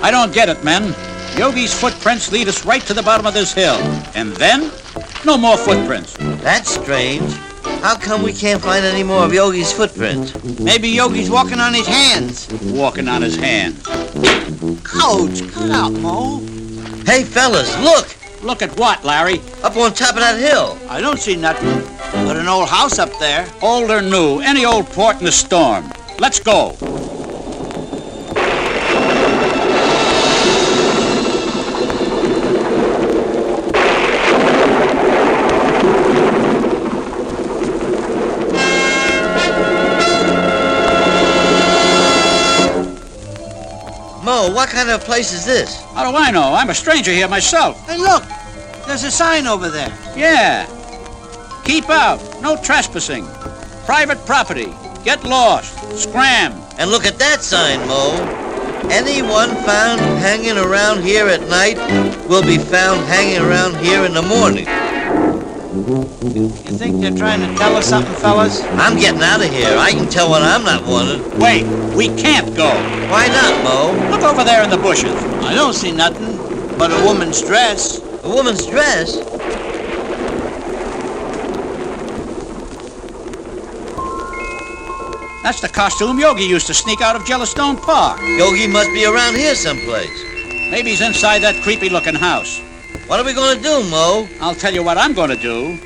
I don't get it, men. Yogi's footprints lead us right to the bottom of this hill. And then, no more footprints. That's strange. How come we can't find any more of Yogi's footprints? Maybe Yogi's walking on his hands. Walking on his hands. Ouch! Cut out, Moe. Hey, fellas, look! Look at what, Larry? Up on top of that hill. I don't see nothing but an old house up there. Old or new, any old port in a storm. Let's go. Moe, what kind of place is this? How do I know? I'm a stranger here myself. Hey, look! There's a sign over there. Yeah. Keep out. No trespassing. Private property. Get lost. Scram. And look at that sign, Moe. Anyone found hanging around here at night will be found hanging around here in the morning. You think they're trying to tell us something, fellas? I'm getting out of here. I can tell when I'm not wanted. Wait. We can't go. Why not, Moe? Look over there in the bushes. I don't see nothing but a woman's dress. A woman's dress? That's the costume Yogi used to sneak out of Jellystone Park. Yogi must be around here someplace. Maybe he's inside that creepy-looking house. What are we going to do, Moe? I'll tell you what I'm going to do.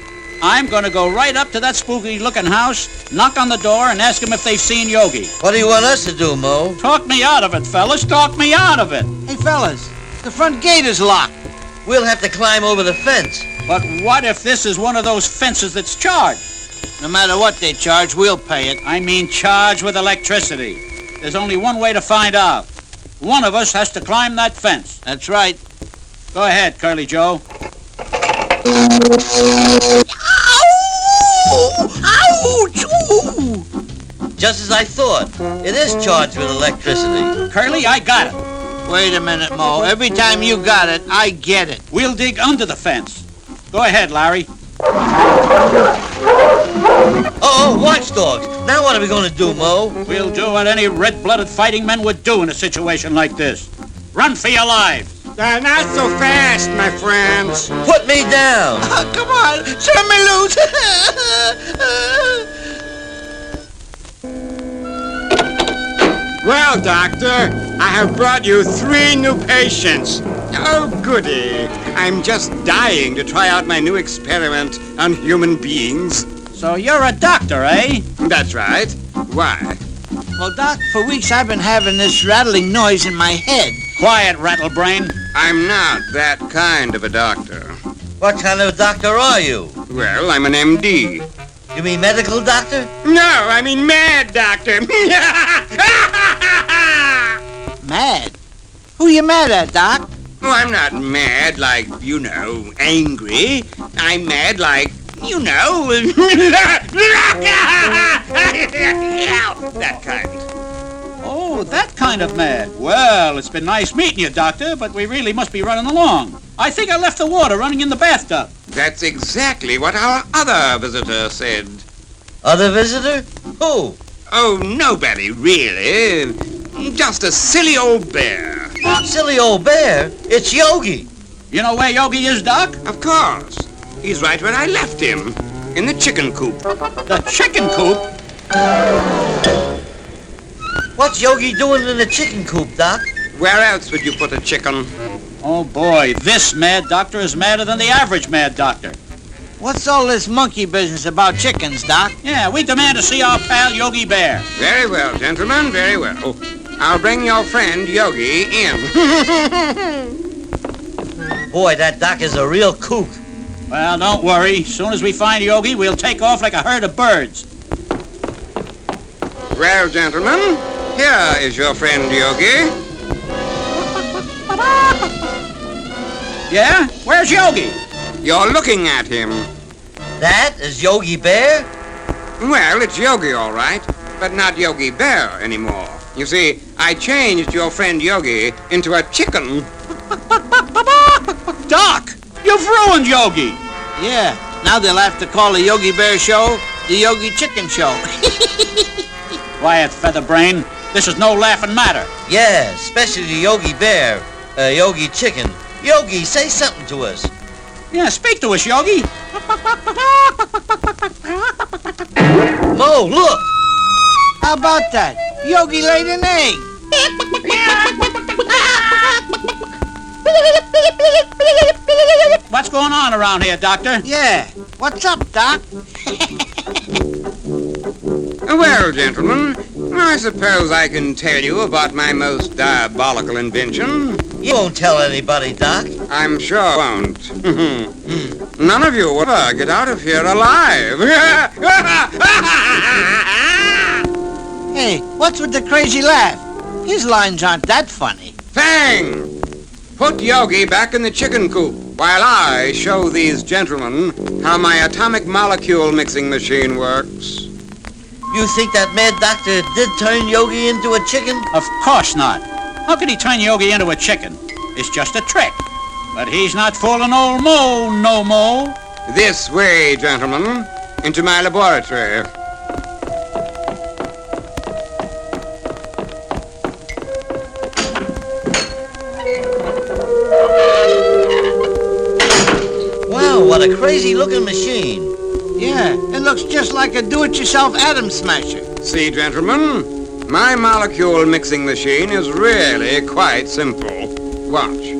I'm going to go right up to that spooky-looking house, knock on the door, and ask them if they've seen Yogi. What do you want us to do, Moe? Talk me out of it, fellas. Talk me out of it. Hey, fellas, the front gate is locked. We'll have to climb over the fence. But what if this is one of those fences that's charged? No matter what they charge, we'll pay it. I mean charged with electricity. There's only one way to find out. One of us has to climb that fence. That's right. Go ahead, Curly Joe. Ouch! Ooh. Just as I thought. It is charged with electricity. Curly, I got it. Wait a minute, Moe. Every time you got it, I get it. We'll dig under the fence. Go ahead, Larry. Oh, watchdogs. Now what are we going to do, Moe? We'll do what any red-blooded fighting men would do in a situation like this. Run for your lives. Not so fast, my friends. Put me down. Come on, turn me loose. Well, Doctor, I have brought you 3 new patients. Oh, goody. I'm just dying to try out my new experiment on human beings. So you're a doctor, eh? That's right. Why? Well, Doc, for weeks I've been having this rattling noise in my head. Quiet, Rattlebrain. I'm not that kind of a doctor. What kind of doctor are you? Well, I'm an MD. You mean medical doctor? No, I mean mad doctor. Mad? Who you mad at, Doc? Oh, I'm not mad like, angry. I'm mad like, that kind. Oh, that kind of mad. Well, it's been nice meeting you, Doctor, but we really must be running along. I think I left the water running in the bathtub. That's exactly what our other visitor said. Other visitor? Who? Oh, nobody, really. Just a silly old bear. Silly old bear? It's Yogi. You know where Yogi is, Doc? Of course. He's right where I left him, in the chicken coop. The chicken coop? What's Yogi doing in the chicken coop, Doc? Where else would you put a chicken? Oh, boy, this mad doctor is madder than the average mad doctor. What's all this monkey business about chickens, Doc? Yeah, we demand to see our pal Yogi Bear. Very well, gentlemen, very well. I'll bring your friend Yogi in. Boy, that Doc is a real kook. Well, don't worry. Soon as we find Yogi, we'll take off like a herd of birds. Well, gentlemen, here is your friend Yogi. Yeah? Where's Yogi? You're looking at him. That is Yogi Bear? Well, it's Yogi, all right, but not Yogi Bear anymore. You see, I changed your friend Yogi into a chicken. Doc, you've ruined Yogi. Yeah, now they'll have to call the Yogi Bear show the Yogi Chicken Show. Quiet, Featherbrain. This is no laughing matter. Yeah, especially Yogi Bear, Yogi Chicken. Yogi, say something to us. Yeah, speak to us, Yogi. Moe, look! How about that? Yogi laid an egg. What's going on around here, Doctor? Yeah. What's up, Doc? Well, gentlemen, I suppose I can tell you about my most diabolical invention. You won't tell anybody, Doc. I'm sure I won't. None of you will ever get out of here alive. Hey, what's with the crazy laugh? His lines aren't that funny. Fang! Put Yogi back in the chicken coop while I show these gentlemen how my atomic molecule mixing machine works. You think that mad doctor did turn Yogi into a chicken? Of course not. How could he turn Yogi into a chicken? It's just a trick. But he's not fooling old Moe no more. This way, gentlemen, into my laboratory. Wow, what a crazy-looking machine. Yeah, it looks just like a do-it-yourself atom smasher. See, gentlemen, my molecule mixing machine is really quite simple. Watch.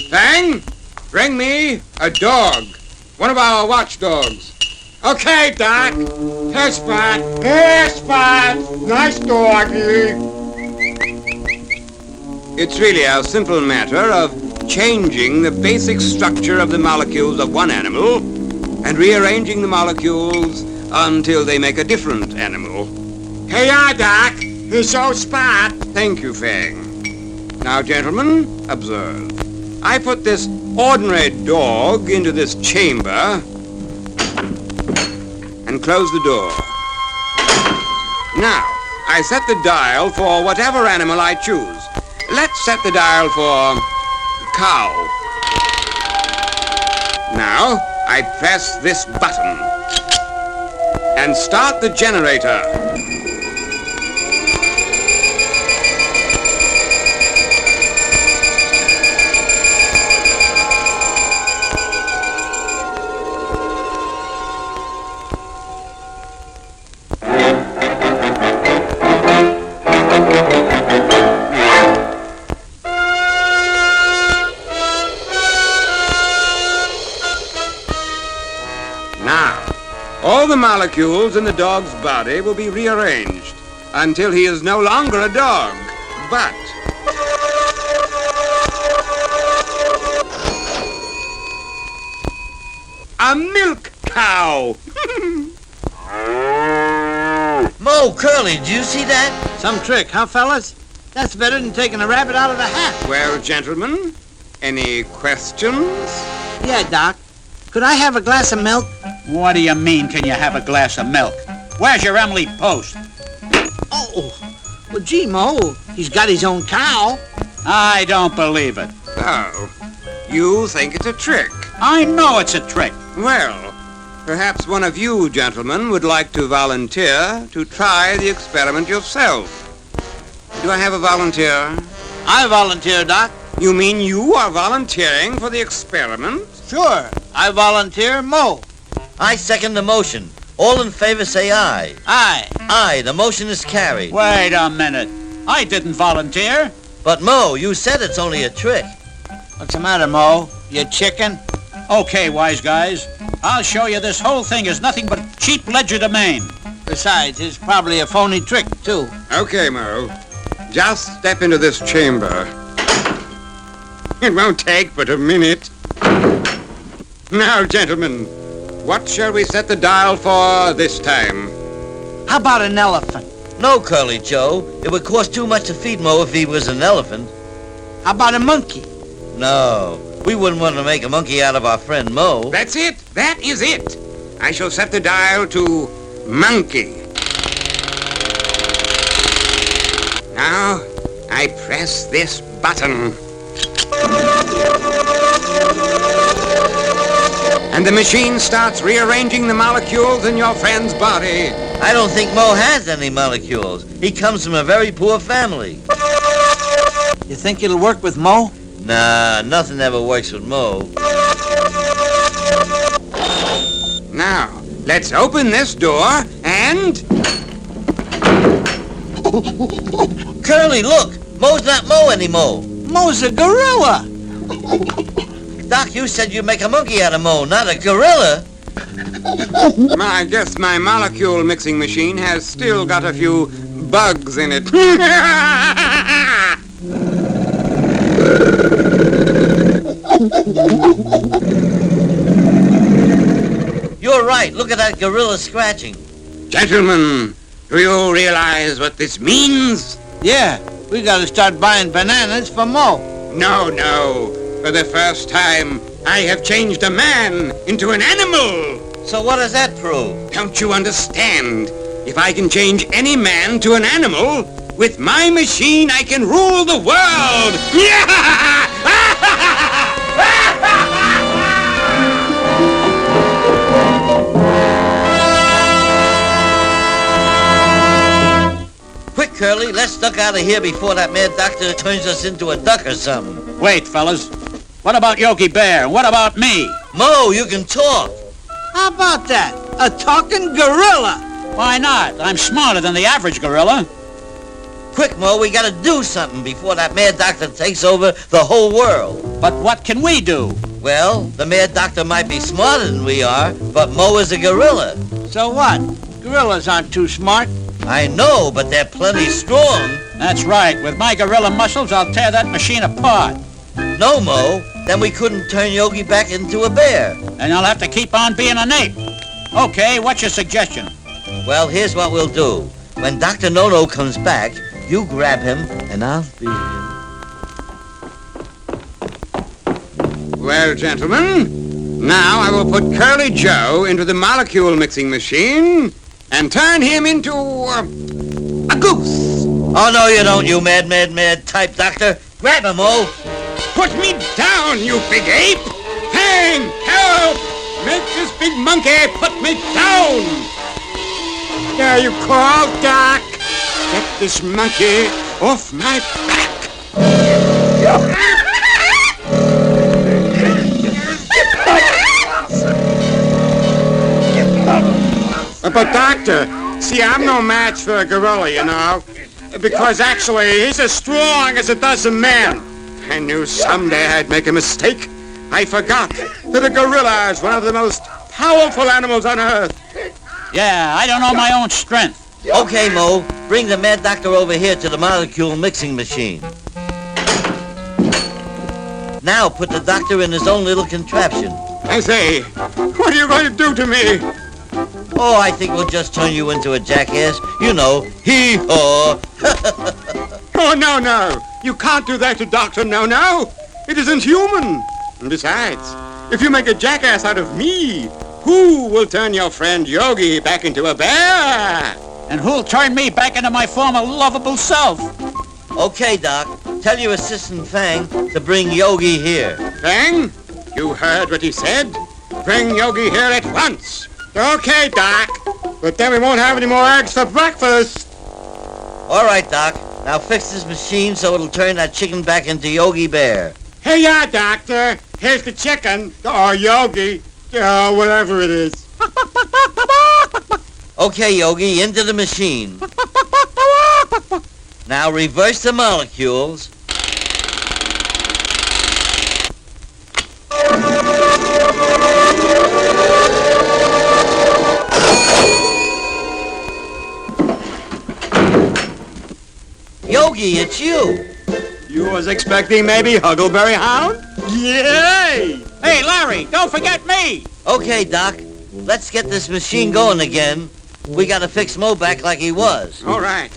Fang, bring me a dog. One of our watchdogs. Okay, Doc. Here, Spot. Here, Spot. Nice doggy. It's really a simple matter of changing the basic structure of the molecules of one animal and rearranging the molecules until they make a different animal. Here you are, Doc. Here's your Spot. Thank you, Fang. Now, gentlemen, observe. I put this ordinary dog into this chamber and close the door. Now, I set the dial for whatever animal I choose. Let's set the dial for cow. Now, I press this button and start the generator. Now, all the molecules in the dog's body will be rearranged until he is no longer a dog, but a milk cow. Moe, Curly, do you see that? Some trick, huh, fellas? That's better than taking a rabbit out of the hat. Well, gentlemen, any questions? Yeah, Doc. Could I have a glass of milk? What do you mean, can you have a glass of milk? Where's your Emily Post? Oh, well, gee, Moe, he's got his own cow. I don't believe it. Oh, you think it's a trick? I know it's a trick. Well, perhaps one of you gentlemen would like to volunteer to try the experiment yourself. Do I have a volunteer? I volunteer, Doc. You mean you are volunteering for the experiment? Sure. I volunteer, Moe. I second the motion. All in favor say aye. Aye. Aye, the motion is carried. Wait a minute. I didn't volunteer. But Moe, you said it's only a trick. What's the matter, Moe? You chicken? Okay, wise guys. I'll show you this whole thing is nothing but cheap legerdemain. Besides, it's probably a phony trick, too. Okay, Moe. Just step into this chamber. It won't take but a minute. Now, gentlemen, what shall we set the dial for this time? How about an elephant? No, Curly Joe. It would cost too much to feed Moe if he was an elephant. How about a monkey? No, we wouldn't want to make a monkey out of our friend Moe. That's it. That is it. I shall set the dial to monkey. Now, I press this button. And the machine starts rearranging the molecules in your friend's body I don't think Moe has any molecules. He comes from a very poor family. You think it'll work with Moe? Nah, nothing ever works with Moe. Now, let's open this door and... Curly, look! Moe's not Moe anymore. Moe's a gorilla. Doc, you said you'd make a monkey out of Moe, not a gorilla. I guess my molecule mixing machine has still got a few bugs in it. You're right. Look at that gorilla scratching. Gentlemen, do you realize what this means? Yeah, we gotta start buying bananas for Moe. No. For the first time, I have changed a man into an animal. So what does that prove? Don't you understand? If I can change any man to an animal, with my machine I can rule the world. Quick, Curly, let's duck out of here before that mad doctor turns us into a duck or something. Wait, fellas. What about Yogi Bear? What about me? Moe, you can talk. How about that? A talking gorilla. Why not? I'm smarter than the average gorilla. Quick, Moe, we gotta do something before that mad doctor takes over the whole world. But what can we do? Well, the mad doctor might be smarter than we are, but Moe is a gorilla. So what? Gorillas aren't too smart. I know, but they're plenty strong. That's right. With my gorilla muscles, I'll tear that machine apart. No, Moe, then we couldn't turn Yogi back into a bear. And I'll have to keep on being an ape. Okay, what's your suggestion? Well, here's what we'll do. When Dr. No-No comes back, you grab him, and I'll be here. Well, gentlemen, now I will put Curly Joe into the molecule mixing machine and turn him into a goose. Oh, no, you don't, you mad type doctor. Grab him, Moe. Put me down, you big ape! Hang! Help! Make this big monkey put me down! There you call, Doc! Get this monkey off my back! But, Doctor, see, I'm no match for a gorilla, you know. Because actually, he's as strong as a dozen men. I knew someday I'd make a mistake. I forgot that a gorilla is one of the most powerful animals on Earth. Yeah, I don't know my own strength. Okay, Moe, bring the mad doctor over here to the molecule mixing machine. Now put the doctor in his own little contraption. I say, what are you going to do to me? Oh, I think we'll just turn you into a jackass. You know, hee-haw. Oh, no. You can't do that to Dr. No-No. It isn't human. And besides, if you make a jackass out of me, who will turn your friend Yogi back into a bear? And who'll turn me back into my former lovable self? Okay, Doc. Tell your assistant Fang to bring Yogi here. Fang, you heard what he said. Bring Yogi here at once. Okay, Doc. But then we won't have any more eggs for breakfast. All right, Doc. Now fix this machine so it'll turn that chicken back into Yogi Bear. Hey, yeah, Doctor. Here's the chicken. Or Yogi. Whatever it is. Okay, Yogi, into the machine. Now reverse the molecules. Yogi, it's you. You was expecting maybe Huckleberry Hound? Yay! Hey, Larry, don't forget me! Okay, Doc. Let's get this machine going again. We gotta fix Moe back like he was. All right.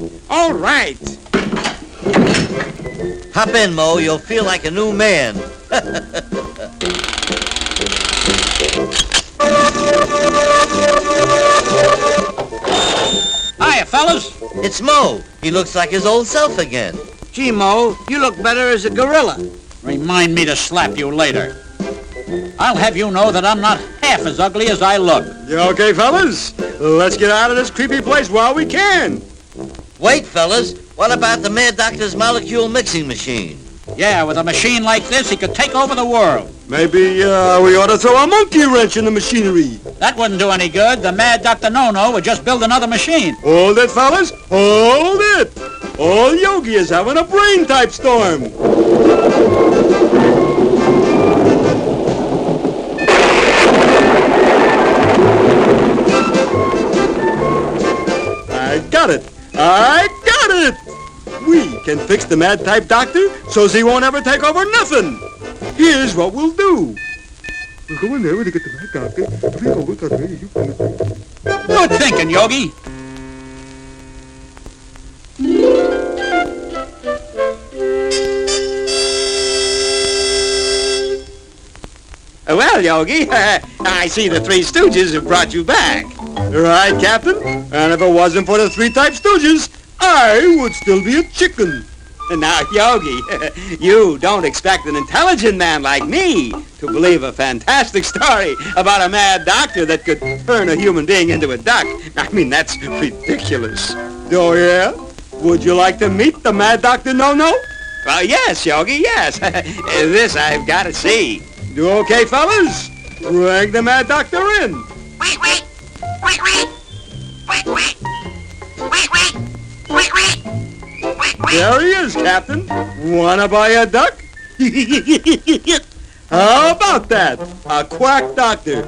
Hop in, Moe. You'll feel like a new man. Hiya, fellas. It's Moe. He looks like his old self again. Gee, Moe, you look better as a gorilla. Remind me to slap you later. I'll have you know that I'm not half as ugly as I look. You okay, fellas? Let's get out of this creepy place while we can. Wait, fellas. What about the Mad Doctor's molecule mixing machine? Yeah, with a machine like this, he could take over the world. Maybe we ought to throw a monkey wrench in the machinery. That wouldn't do any good. The Mad Dr. No-No would just build another machine. Hold it, fellas. Hold it. Old Yogi is having a brain-type storm. I got it. We can fix the mad-type doctor so's he won't ever take over nothing. Here's what we'll do. We'll go in there to get the mad doctor. Good thinking, Yogi. Well, Yogi, I see the three Stooges have brought you back. Right, Captain. And if it wasn't for the three type Stooges, I would still be a chicken. Now, Yogi, you don't expect an intelligent man like me to believe a fantastic story about a mad doctor that could turn a human being into a duck. I mean, that's ridiculous. Oh, yeah? Would you like to meet the Mad Dr. No-No? Well, yes, Yogi, yes. This I've got to see. You okay, fellas? Drag the Mad Doctor in. Wait. There he is, Captain. Wanna buy a duck? How about that? A quack doctor.